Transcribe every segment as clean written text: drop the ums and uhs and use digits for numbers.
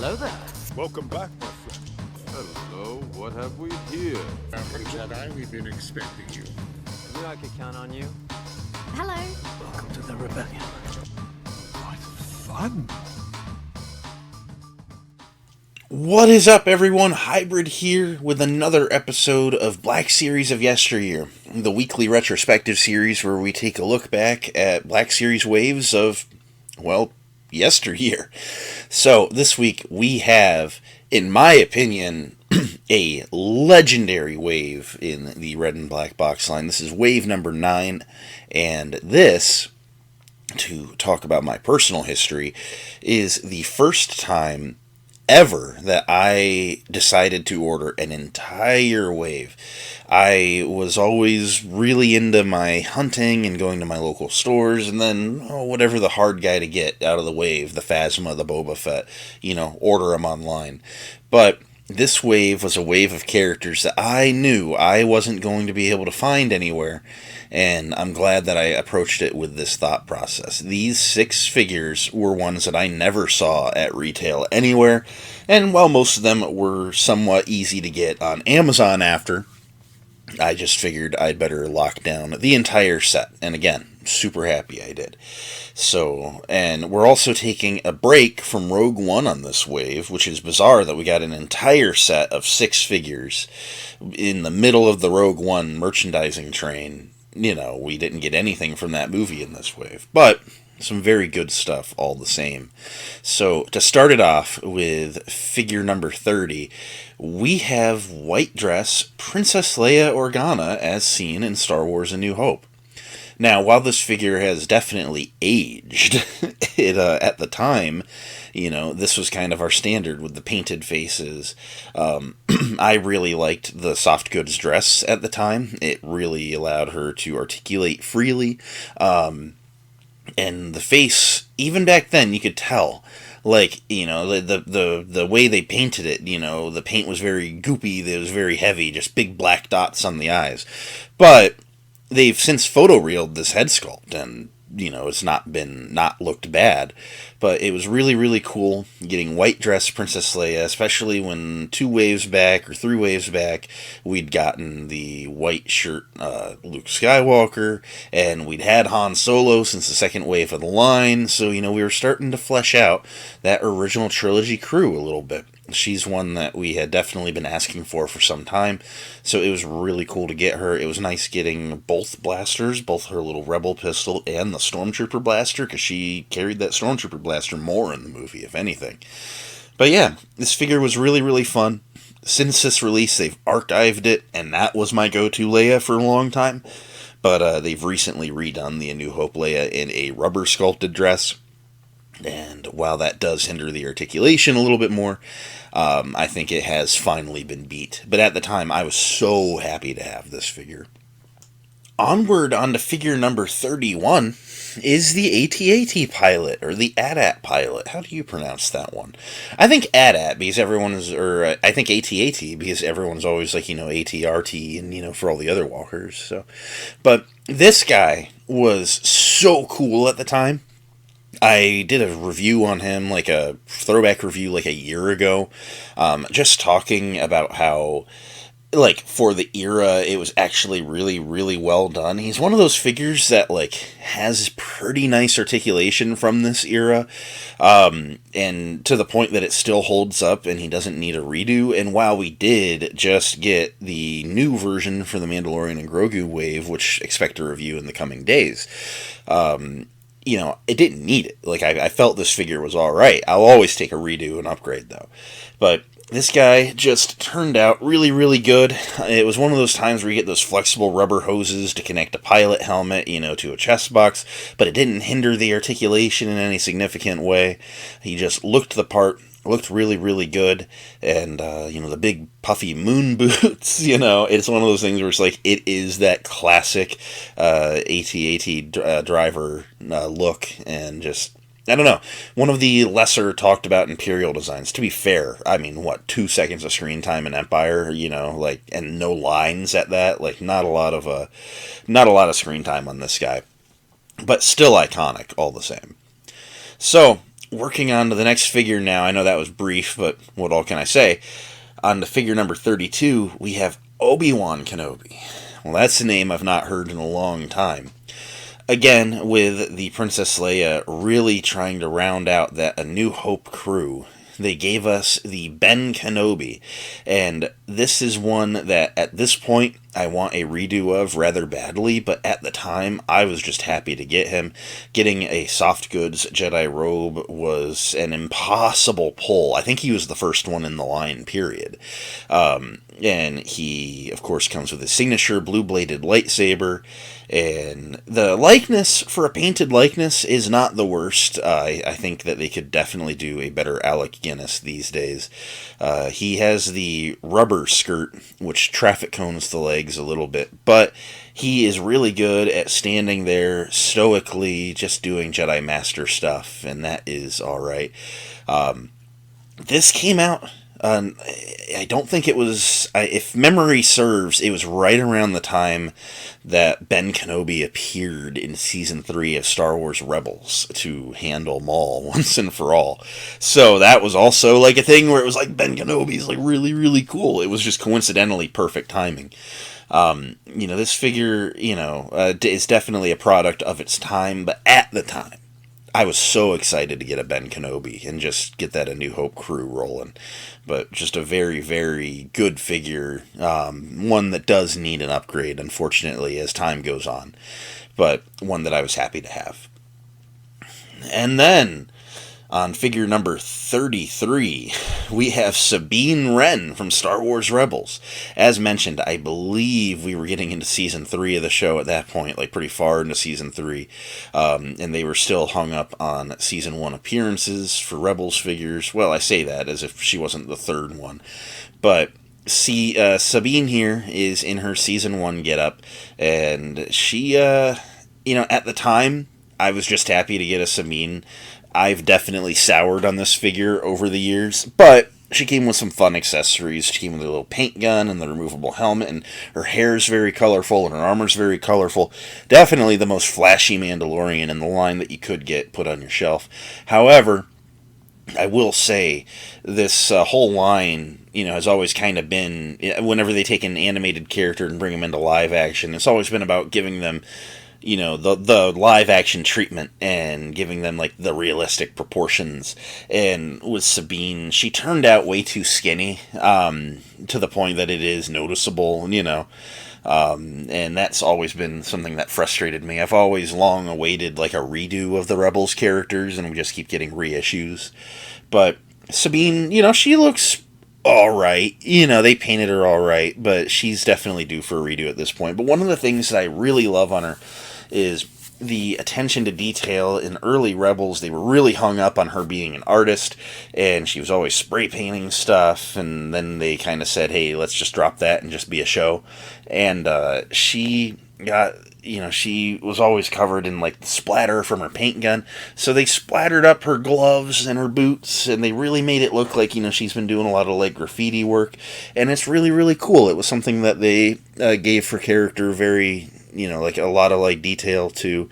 Hello there. Welcome back, my friend. Hello, what have we here? Jedi, we've been expecting you. Knew I could count on you. Hello. Welcome to the rebellion. What fun! What is up, everyone? Hybrid here with another episode of Black Series of Yesteryear, the weekly retrospective series where we take a look back at Black Series waves of, well, yesteryear. So, this week we have, in my opinion, a legendary wave in the red and black box line. This is wave number 9, and this, to talk about my personal history, is the first time ever that I decided to order an entire wave. I was always really into my hunting and going to my local stores, and then whatever the hard guy to get out of the wave, the Phasma, the Boba Fett, order them online. But this wave was a wave of characters that I knew I wasn't going to be able to find anywhere, and I'm glad that I approached it with this thought process. These 6 figures were ones that I never saw at retail anywhere, and while most of them were somewhat easy to get on Amazon after, I just figured I'd better lock down the entire set, and again, super happy I did. So, and we're also taking a break from Rogue One on this wave, which is bizarre that we got an entire set of 6 figures in the middle of the Rogue One merchandising train. We didn't get anything from that movie in this wave, but some very good stuff all the same. So, to start it off with figure number 30, we have white dress Princess Leia Organa as seen in Star Wars A New Hope. Now, while this figure has definitely aged, at the time, this was kind of our standard with the painted faces. I really liked the soft goods dress at the time. It really allowed her to articulate freely. And the face, even back then, you could tell. The way they painted it, the paint was very goopy, it was very heavy, just big black dots on the eyes. But they've since photoreeled this head sculpt, and it's not looked bad, but it was really, really cool getting white dress Princess Leia, especially when 2 waves back or 3 waves back we'd gotten the white shirt Luke Skywalker, and we'd had Han Solo since the second wave of the line, so we were starting to flesh out that original trilogy crew a little bit. She's one that we had definitely been asking for some time, so it was really cool to get her. It was nice getting both blasters, both her little Rebel pistol and the Stormtrooper blaster, because she carried that Stormtrooper blaster more in the movie, if anything. But yeah, this figure was really, really fun. Since this release, they've archived it, and that was my go-to Leia for a long time. But they've recently redone the A New Hope Leia in a rubber sculpted dress. And while that does hinder the articulation a little bit more, I think it has finally been beat. But at the time, I was so happy to have this figure. Onward onto figure number 31 is the ATAT pilot, or the ATAT pilot. How do you pronounce that one? I think ATAT, because I think ATAT, because everyone's always like, ATRT, and, for all the other walkers, so. But this guy was so cool at the time. I did a review on him, like a throwback review like a year ago, just talking about how, for the era, it was actually really, really well done. He's one of those figures that, has pretty nice articulation from this era, and to the point that it still holds up and he doesn't need a redo. And while we did just get the new version for the Mandalorian and Grogu wave, which expect a review in the coming days, it didn't need it. I felt this figure was alright. I'll always take a redo and upgrade, though. But this guy just turned out really, really good. It was one of those times where you get those flexible rubber hoses to connect a pilot helmet, to a chest box, but it didn't hinder the articulation in any significant way. He just looked the part, looked really, really good, and, the big puffy moon boots, it's one of those things where it's it is that classic AT-AT driver look, and just, I don't know, one of the lesser talked about Imperial designs. To be fair, 2 seconds of screen time in Empire, and no lines at that, not a lot of screen time on this guy, but still iconic all the same. So, working on to the next figure now. I know that was brief, but what all can I say? On to figure number 32, we have ObiWan Kenobi. Well, that's a name I've not heard in a long time. Again, with the Princess Leia really trying to round out that A New Hope crew, they gave us the Ben Kenobi, and this is one that at this point I want a redo of rather badly, but at the time I was just happy to get him. Getting a soft goods Jedi robe was an impossible pull. I think he was the first one in the line, period. And he, of course, comes with his signature blue-bladed lightsaber, and the likeness, for a painted likeness, is not the worst. I think that they could definitely do a better Alec Guinness these days. He has the rubber skirt, which traffic cones the legs a little bit, but he is really good at standing there stoically, just doing Jedi Master stuff, and that is alright. This came out... I don't think it was, if memory serves, it was right around the time that Ben Kenobi appeared in Season 3 of Star Wars Rebels to handle Maul once and for all. So that was also like a thing where it was like Ben Kenobi's like really, really cool. It was just coincidentally perfect timing. This figure, is definitely a product of its time, but at the time, I was so excited to get a Ben Kenobi and just get that A New Hope crew rolling. But just a very, very good figure. One that does need an upgrade, unfortunately, as time goes on. But one that I was happy to have. And then, on figure number 33, we have Sabine Ren from Star Wars Rebels. As mentioned, I believe we were getting into Season 3 of the show at that point, like pretty far into Season 3, and they were still hung up on Season 1 appearances for Rebels figures. Well, I say that as if she wasn't the third one. But Sabine here is in her Season 1 getup, and she, at the time, I was just happy to get a Sabine. I've definitely soured on this figure over the years, but she came with some fun accessories. She came with a little paint gun and the removable helmet, and her hair's very colorful, and her armor's very colorful. Definitely the most flashy Mandalorian in the line that you could get put on your shelf. However, I will say, this whole line, has always kind of been, whenever they take an animated character and bring them into live action, it's always been about giving them the live action treatment and giving them like the realistic proportions. And with Sabine, she turned out way too skinny, to the point that it is noticeable, and that's always been something that frustrated me. I've always long awaited like a redo of the Rebels characters, and we just keep getting reissues. But Sabine, she looks alright. They painted her alright, but she's definitely due for a redo at this point. But one of the things that I really love on her is the attention to detail. In early Rebels, they were really hung up on her being an artist, and she was always spray painting stuff, and then they kind of said, hey, let's just drop that and just be a show. And she got, she was always covered in like splatter from her paint gun, so they splattered up her gloves and her boots, and they really made it look like, she's been doing a lot of like graffiti work, and it's really, really cool. It was something that they gave her character very, like a lot of like detail to.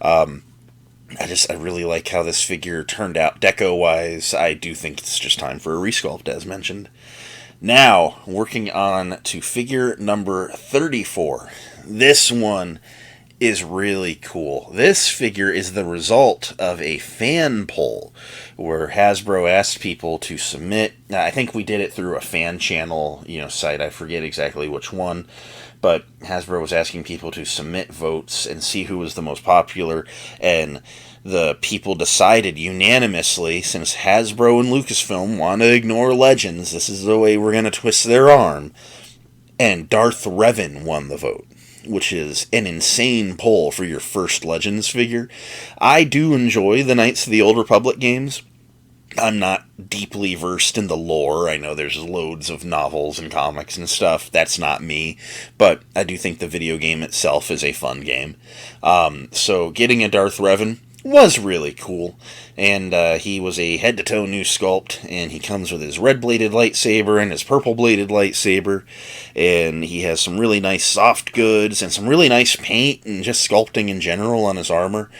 I really like how this figure turned out deco-wise. I do think it's just time for a resculpt, as mentioned. Now, working on to figure number 34. This one is really cool. This figure is the result of a fan poll where Hasbro asked people to submit. I think we did it through a fan channel, site. I forget exactly which one. But Hasbro was asking people to submit votes and see who was the most popular, and the people decided unanimously, since Hasbro and Lucasfilm want to ignore Legends, this is the way we're going to twist their arm, and Darth Revan won the vote, which is an insane poll for your first Legends figure. I do enjoy the Knights of the Old Republic games. I'm not deeply versed in the lore. I know there's loads of novels and comics and stuff. That's not me. But I do think the video game itself is a fun game. So getting a Darth Revan was really cool. And he was a head-to-toe new sculpt. And he comes with his red-bladed lightsaber and his purple-bladed lightsaber. And he has some really nice soft goods and some really nice paint and just sculpting in general on his armor.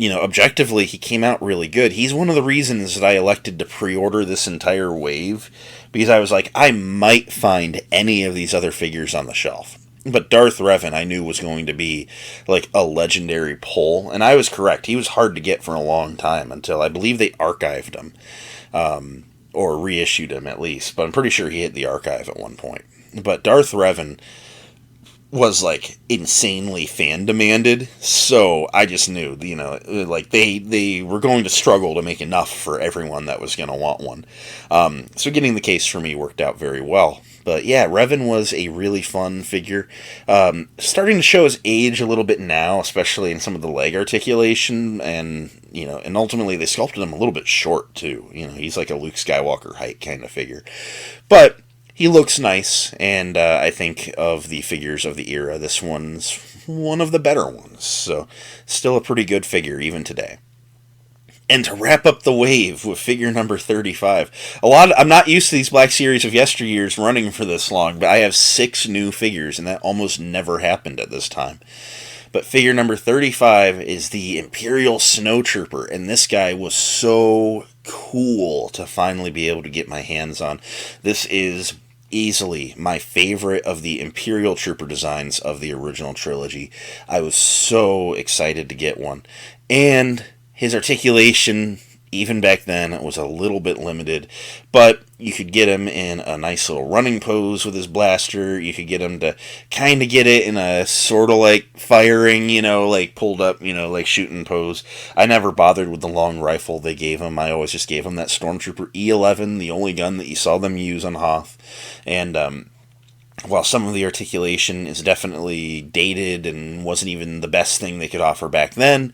objectively, he came out really good. He's one of the reasons that I elected to pre-order this entire wave, because I was like, I might find any of these other figures on the shelf. But Darth Revan, I knew, was going to be like a legendary pull, and I was correct. He was hard to get for a long time until I believe they archived him, or reissued him at least. But I'm pretty sure he hit the archive at one point. But Darth Revan was like insanely fan demanded, so I just knew, like they were going to struggle to make enough for everyone that was going to want one. So getting the case for me worked out very well. But yeah, Revan was a really fun figure. Starting to show his age a little bit now, especially in some of the leg articulation, and and ultimately they sculpted him a little bit short too. He's like a Luke Skywalker height kind of figure, but he looks nice, and I think of the figures of the era, this one's one of the better ones. So, still a pretty good figure even today. And to wrap up the wave with figure number 35, I'm not used to these Black Series of Yesteryears running for this long, but I have 6 new figures, and that almost never happened at this time. But figure number 35 is the Imperial Snowtrooper, and this guy was so cool to finally be able to get my hands on. This is easily my favorite of the Imperial Trooper designs of the original trilogy. I was so excited to get one. And his articulation, even back then, was a little bit limited, but you could get him in a nice little running pose with his blaster. You could get him to kind of get it in a sort of like firing, like pulled up, like shooting pose. I never bothered with the long rifle they gave him. I always just gave him that Stormtrooper E11, the only gun that you saw them use on Hoth. And while some of the articulation is definitely dated and wasn't even the best thing they could offer back then,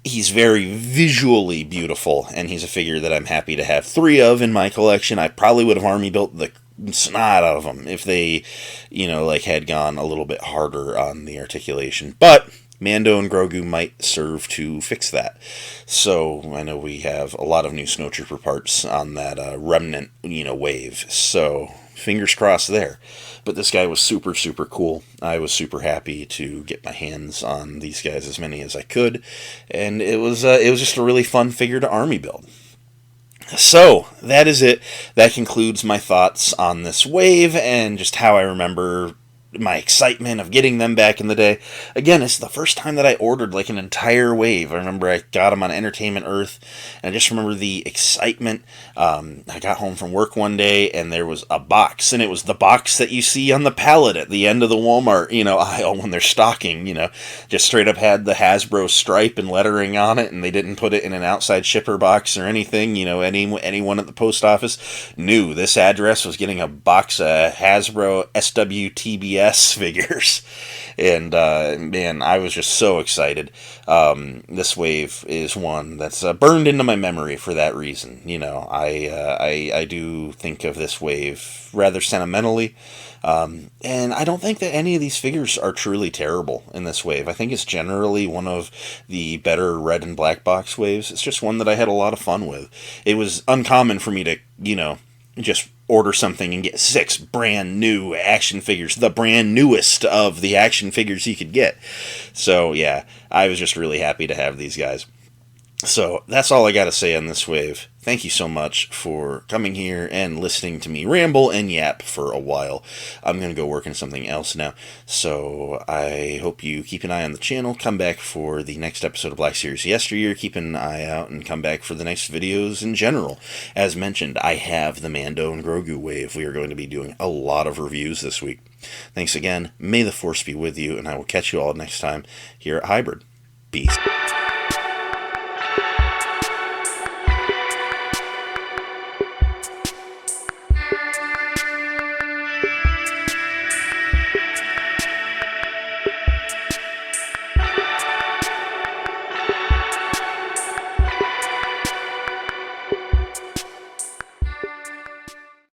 he's very visually beautiful, and he's a figure that I'm happy to have 3 of in my collection. I probably would have army built the snot out of them if they, had gone a little bit harder on the articulation. But Mando and Grogu might serve to fix that. So I know we have a lot of new Snowtrooper parts on that remnant, wave. So fingers crossed there. But this guy was super, super cool. I was super happy to get my hands on these guys, as many as I could, and it was just a really fun figure to army build. So that is it. That concludes my thoughts on this wave and just how I remember my excitement of getting them back in the day. Again, it's the first time that I ordered like an entire wave. I remember I got them on Entertainment Earth, and I just remember the excitement. I got home from work one day, and there was a box, and it was the box that you see on the pallet at the end of the Walmart, aisle when they're stocking, just straight up had the Hasbro stripe and lettering on it, and they didn't put it in an outside shipper box or anything. Anyone at the post office knew this address was getting a box of Hasbro SWTBS figures, and man, I was just so excited. This wave is one that's burned into my memory for that reason. I do think of this wave rather sentimentally, and I don't think that any of these figures are truly terrible in this wave. I think it's generally one of the better red and black box waves. It's just one that I had a lot of fun with. It was uncommon for me to, just order something and get 6 brand new action figures, the brand newest of the action figures you could get. So yeah, I was just really happy to have these guys. So that's all I got to say on this wave. Thank you so much for coming here and listening to me ramble and yap for a while. I'm going to go work on something else now. So I hope you keep an eye on the channel. Come back for the next episode of Black Series Yesteryear. Keep an eye out and come back for the next videos in general. As mentioned, I have the Mando and Grogu wave. We are going to be doing a lot of reviews this week. Thanks again. May the Force be with you, and I will catch you all next time here at Hybrid. Peace.